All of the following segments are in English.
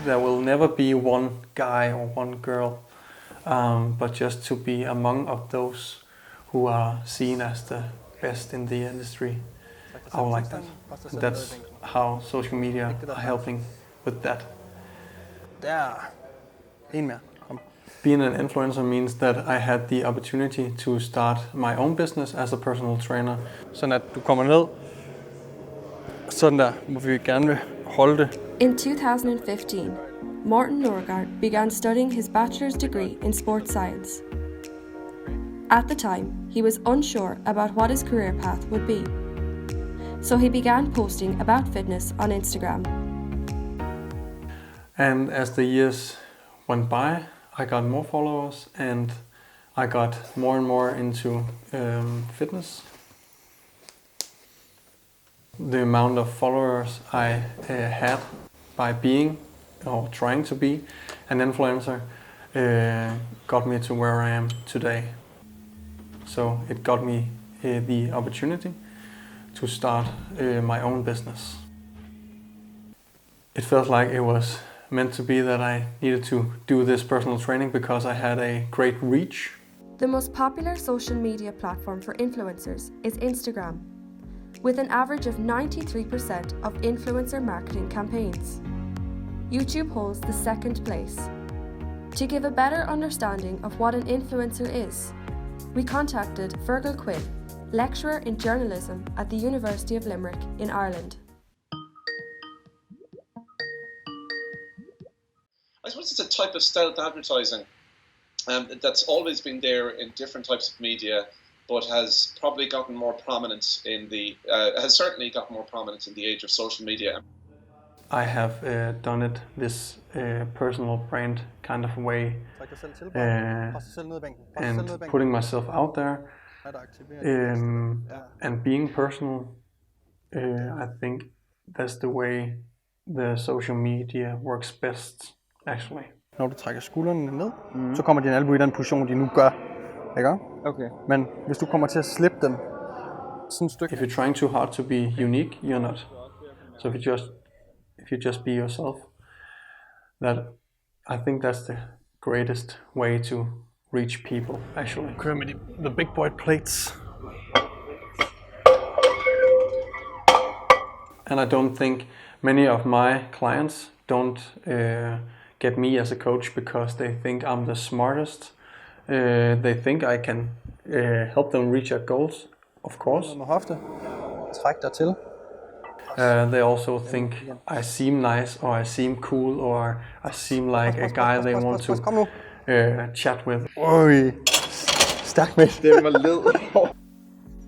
there will never be one guy or one girl, but just to be among of those who are seen as the best in the industry. I would like that. And that's how social media are helping with that. Being an influencer means that I had the opportunity to start my own business as a personal trainer. Sådan at du kommer ned, sådan der, hvor vi gerne vil holde det. In 2015, Morten Norgard began studying his bachelor's degree in sports science. At the time, he was unsure about what his career path would be. So he began posting about fitness on Instagram. And as the years went by, I got more followers and I got more and more into fitness. The amount of followers I had by being or trying to be an influencer got me to where I am today. So it got me the opportunity to start my own business. It felt like it was meant to be that I needed to do this personal training because I had a great reach. The most popular social media platform for influencers is Instagram, with an average of 93% of influencer marketing campaigns. YouTube holds the second place. To give a better understanding of what an influencer is, we contacted Fergal Quinn, lecturer in journalism at the University of Limerick in Ireland. I suppose it's a type of stealth advertising that's always been there in different types of media, but has probably gotten more prominence has certainly got more prominence in the age of social media. I have done it this personal brand kind of way, and putting myself out there and being personal. I think that's the way the social media works best, actually. Når du trækker skuldrene ned, så kommer din albue i den position, de nu gør. Ikke? Okay. Men hvis du kommer til at slippe dem sådan et stykke... If you're trying too hard to be unique, you're not. So if you just be yourself, I think that's the greatest way to reach people, actually. Kører med the big boy plates. And I don't think many of my clients don't get me as a coach because they think I'm the smartest. They think I can help them reach their goals, of course. Med hofte. Træk dig til. They also think I seem nice, or I seem cool, or I seem like a guy they want to chat with. Oj, stærk med. Det var led.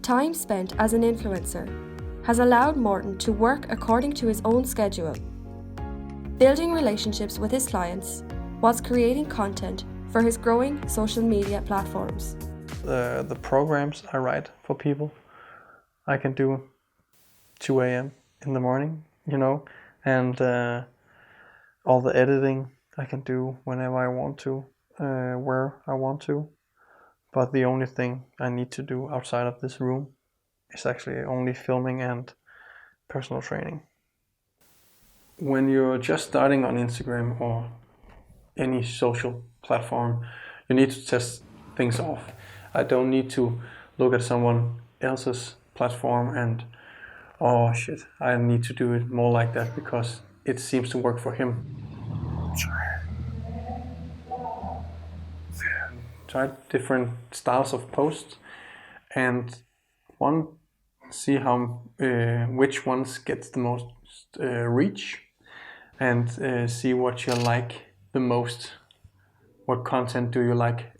Time spent as an influencer has allowed Morten to work according to his own schedule, building relationships with his clients whilst creating content for his growing social media platforms. The programs I write for people, I can do 2 a.m. in the morning, and all the editing I can do whenever I want to, where I want to. But the only thing I need to do outside of this room is actually only filming and personal training. When you're just starting on Instagram or any social platform, you need to test things off. I don't need to look at someone else's platform and, oh shit, I need to do it more like that because it seems to work for him. Try different styles of posts and see how which ones gets the most reach, and see what you like the most. What content do you like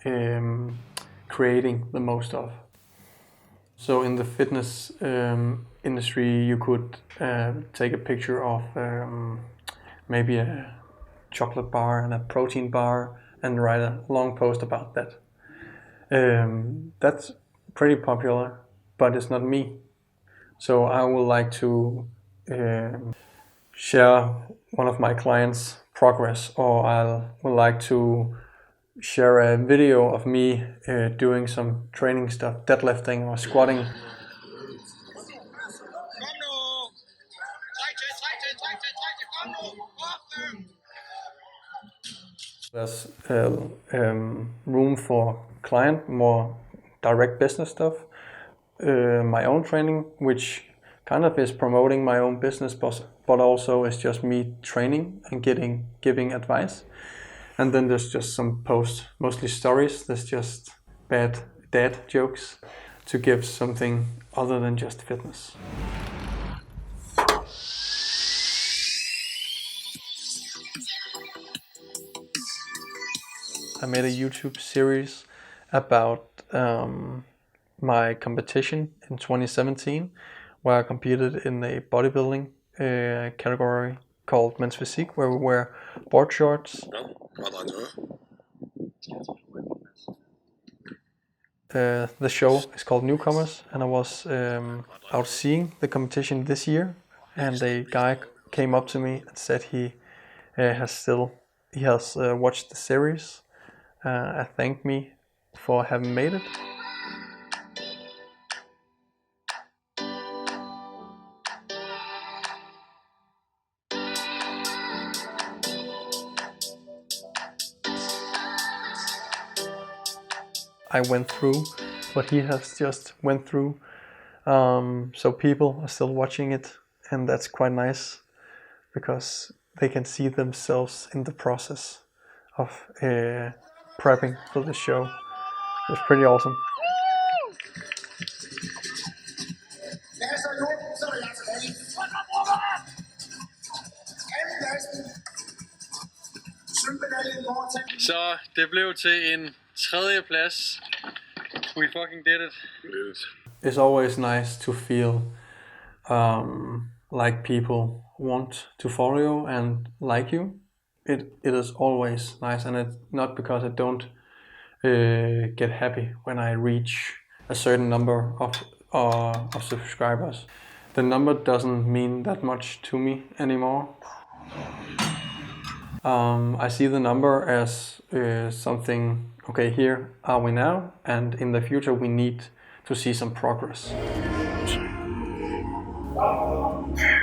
creating the most of? So in the fitness industry, you could take a picture of maybe a chocolate bar and a protein bar and write a long post about that. That's pretty popular, but it's not me. So I would like to share one of my clients' progress, or I would like to share a video of me doing some training stuff, deadlifting or squatting. There's room for client, more direct business stuff. My own training, which kind of is promoting my own business, but also is just me training and giving advice. And then there's just some posts, mostly stories. There's just bad dad jokes to give something other than just fitness. I made a YouTube series about my competition in 2017, where I competed in a bodybuilding category called Men's Physique, where we wear board shorts. The show is called Newcomers, and I was out seeing the competition this year, and a guy came up to me and said he has watched the series. Thanked me for having made it. I went through what he has just went through, so people are still watching it, and that's quite nice because they can see themselves in the process of prepping for the show. It's pretty awesome. Så det blev til en 3. plads. We fucking did it. It's always nice to feel like people want to follow you and like you. It is always nice, and it's not because I don't get happy when I reach a certain number of subscribers. The number doesn't mean that much to me anymore. I see the number as something, okay, here are we now, and in the future we need to see some progress.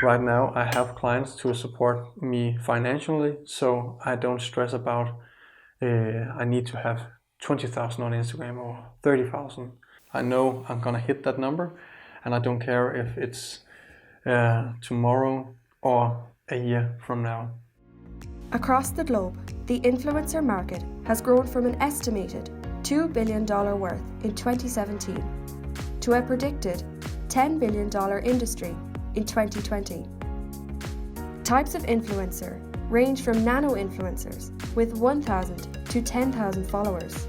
Right now I have clients to support me financially, so I don't stress about I need to have 20,000 on Instagram or 30,000. I know I'm gonna hit that number, and I don't care if it's tomorrow or a year from now. Across the globe, the influencer market has grown from an estimated $2 billion worth in 2017 to a predicted $10 billion industry in 2020. Types of influencer range from nano-influencers with 1,000 to 10,000 followers,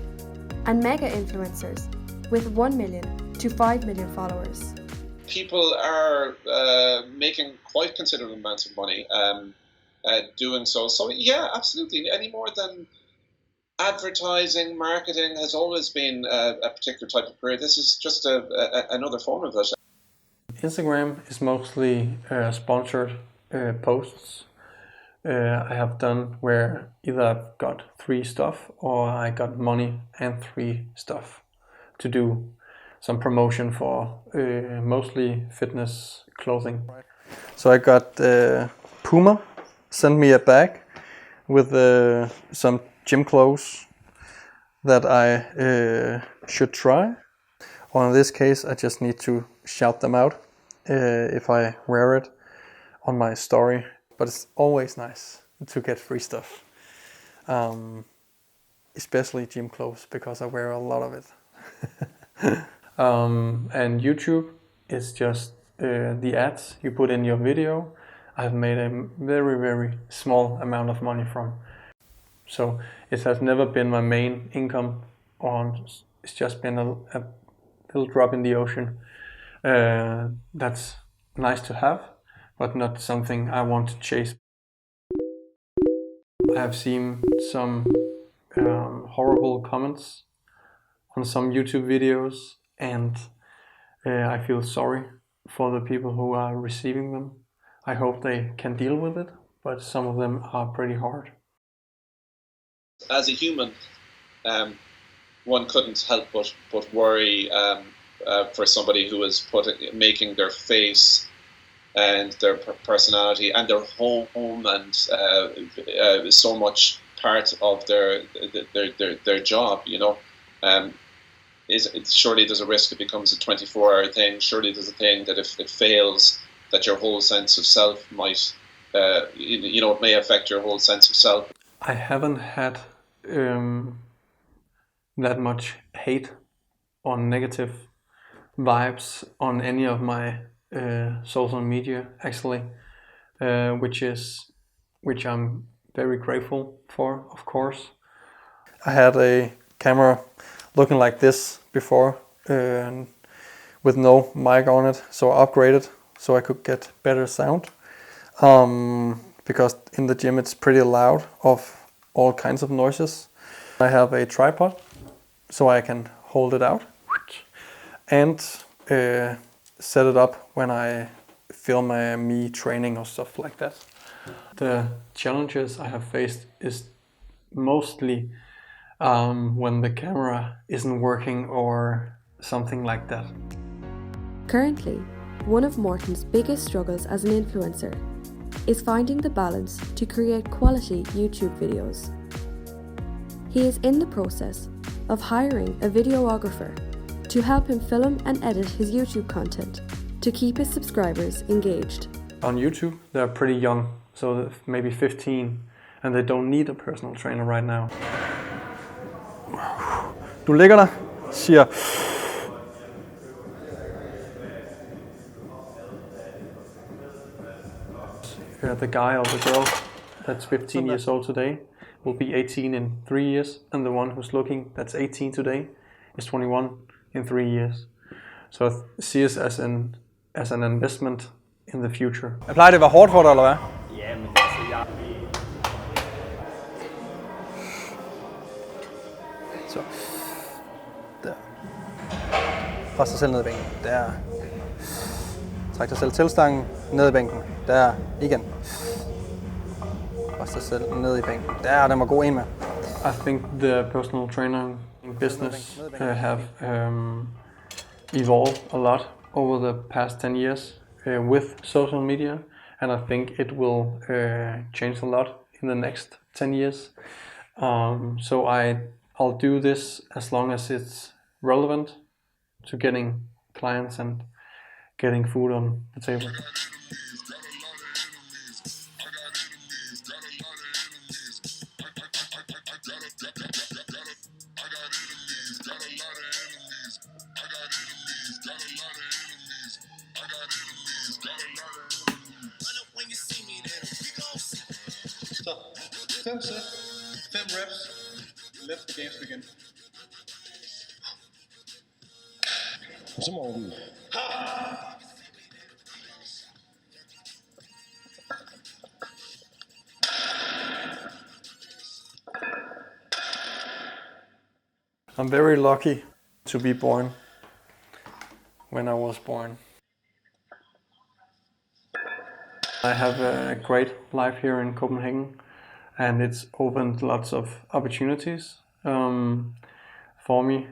and mega-influencers with 1 million to 5 million followers. People are making quite considerable amounts of money doing so. So yeah, absolutely. Any more than advertising, marketing has always been a particular type of career. This is just another form of that. Instagram is mostly sponsored posts. I have done where either I've got 3 stuff or I got money and 3 stuff to do some promotion for mostly fitness clothing. So I got Puma sent me a bag with some gym clothes that I should try. Or in this case, I just need to shout them out if I wear it on my story. But it's always nice to get free stuff, especially gym clothes, because I wear a lot of it. And YouTube is just the ads you put in your video. I've made a very, very small amount of money from. So it has never been my main income, or it's just been a little drop in the ocean. That's nice to have, but not something I want to chase. I have seen some horrible comments on some YouTube videos, and I feel sorry for the people who are receiving them. I hope they can deal with it, but some of them are pretty hard. As a human, one couldn't help but worry for somebody who is making their face and their personality and their home and so much part of their job, you know. Surely there's a risk it becomes a 24-hour thing. Surely there's a thing that if it fails, that your whole sense of self might, it may affect your whole sense of self. I haven't had that much hate or negative vibes on any of my social media, actually, which I'm very grateful for, of course. I had a camera looking like this before, with no mic on it, so I upgraded so I could get better sound. Because in the gym it's pretty loud of all kinds of noises. I have a tripod so I can hold it out and set it up when I film me training or stuff like that. The challenges I have faced is mostly when the camera isn't working or something like that. Currently, one of Morten's biggest struggles as an influencer is finding the balance to create quality YouTube videos. He is in the process of hiring a videographer to help him film and edit his YouTube content to keep his subscribers engaged. On YouTube, they're pretty young, so maybe 15, and they don't need a personal trainer right now. Du ligger der, siger... The guy or the girl that's 15 years old today will be 18 in 3 years, and the one who's looking that's 18 today is 21 in 3 years. So I see it as an investment in the future. Plejer det at være hårdt for dig, eller hvad? Ja, men altså, jeg... Så. Der. Pres dig selv ned i bænken. Der. Træk dig selv til stangen. Ned i bænken. Der. Igen. Pres dig selv ned i bænken. Der, den var god en med. I think the personal training business have evolved a lot over the past 10 years with social media, and I think it will change a lot in the next 10 years. So I'll do this as long as it's relevant to getting clients and getting food on the table. Så, 5 sæt, 5 reps, let the games begin. Så må du. I'm very lucky to be born when I was born. I have a great life here in Copenhagen, and it's opened lots of opportunities for me,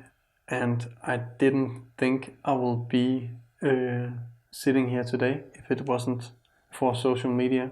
and I didn't think I will be sitting here today if it wasn't for social media.